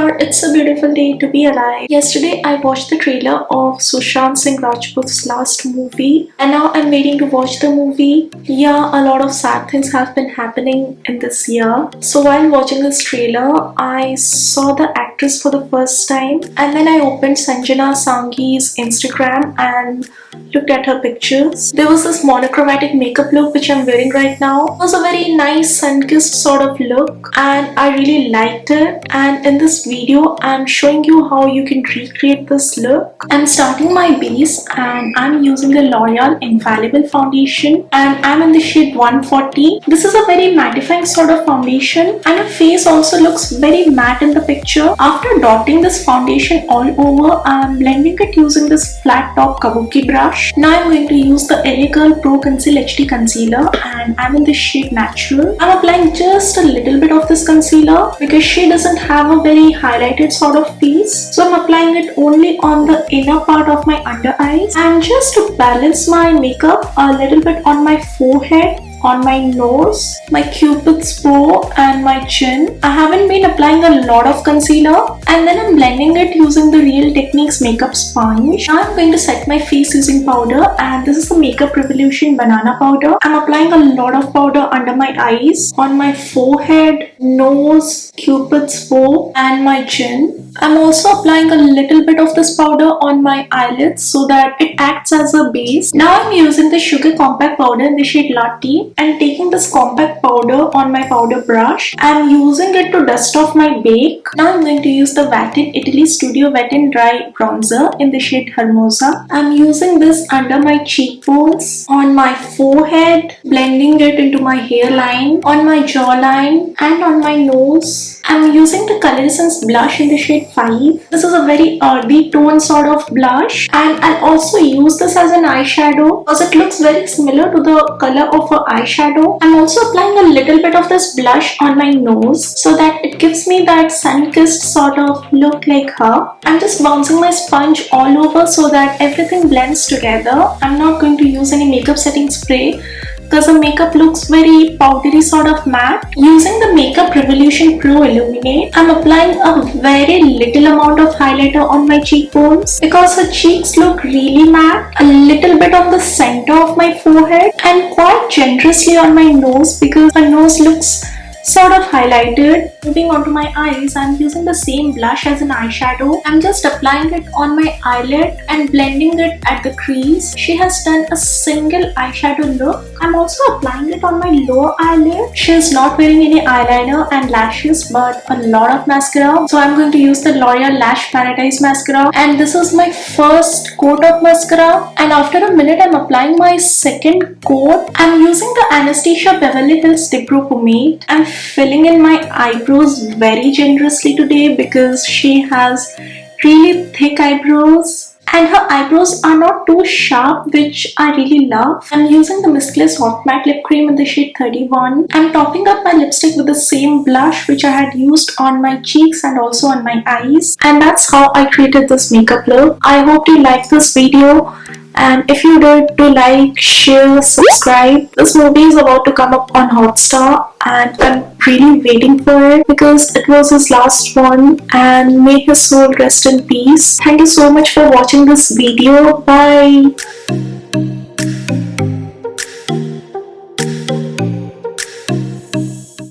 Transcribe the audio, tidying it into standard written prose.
Namaskar, it's a beautiful day to be alive. Yesterday I watched the trailer of Sushant Singh Rajput's last movie and now I'm waiting to watch the movie. Yeah, a lot of sad things have been happening in this year. So while watching this trailer, I saw the actress for the first time and then I opened Sanjana Sanghi's Instagram and looked at her pictures. There was this monochromatic makeup look which I'm wearing right now. It was a very nice sun-kissed sort of look and I really liked it. And in this video, I'm showing you how you can recreate this look. I'm starting my base and I'm using the L'Oreal Infallible foundation and I'm in the shade 140. This is a very mattifying sort of foundation and her face also looks very matte in the picture. After dotting this foundation all over, I'm blending it using this flat top kabuki brush. Now I'm going to use the LA Girl Pro Conceal HD Concealer and I'm in the shade Natural. I'm applying just a little bit of this concealer because she doesn't have a very highlighted sort of face. So I'm applying it only on the inner part of my under eyes and just to balance my makeup a little bit on my forehead, on my nose, my cupid's bow and my chin. I haven't been applying a lot of concealer and then I'm blending it using the Real Techniques makeup sponge. Now I'm going to set my face using powder and this is the Makeup Revolution banana powder. I'm applying a lot of powder under my eyes, on my forehead, nose, cupid's bow and my chin. I'm also applying a little bit of this powder on my eyelids so that it acts as a base. Now I'm using the Sugar Compact powder in the shade Latte and taking this compact powder on my powder brush. I'm using it to dust off my bake. Now I'm going to use the Vatin Italy Studio Wet n Dry bronzer in the shade Hermosa. I'm using this under my cheekbones, on my forehead, blending it into my hairline, on my jawline and on my nose. I'm using the Color Essence blush in the shade 5. This is a very earthy tone sort of blush and I'll also use this as an eyeshadow because it looks very similar to the color of her eyeshadow. I'm also applying a little bit of this blush on my nose so that it gives me that sun-kissed sort of look like her. I'm just bouncing my sponge all over so that everything blends together. I'm not going to use any makeup setting spray because the makeup looks very powdery sort of matte. Using the Makeup Revolution Pro Illuminate, I'm applying a very little amount of highlighter on my cheekbones because her cheeks look really matte, a little bit on the center of my forehead and quite generously on my nose because her nose looks sort of highlighted. Moving on to my eyes, I'm using the same blush as an eyeshadow. I'm just applying it on my eyelid and blending it at the crease. She has done a single eyeshadow look. I'm also applying it on my lower eyelid. She is not wearing any eyeliner and lashes but a lot of mascara. So I'm going to use the L'Oreal Lash Paradise mascara and this is my first coat of mascara and after a minute I'm applying my second coat. I'm using the Anastasia Beverly Hills Dip Brow Pomade. I'm filling in my eyebrows very generously today because she has really thick eyebrows and her eyebrows are not too sharp, which I really love. I'm using the Miskless Hot Matte Lip Cream in the shade 31. I'm topping up my lipstick with the same blush which I had used on my cheeks and also on my eyes. And that's how I created this makeup look. I hope you liked this video. And if you did, do like, share, subscribe. This movie is about to come up on Hotstar and I'm really waiting for it because it was his last one and may his soul rest in peace. Thank you so much for watching this video. Bye.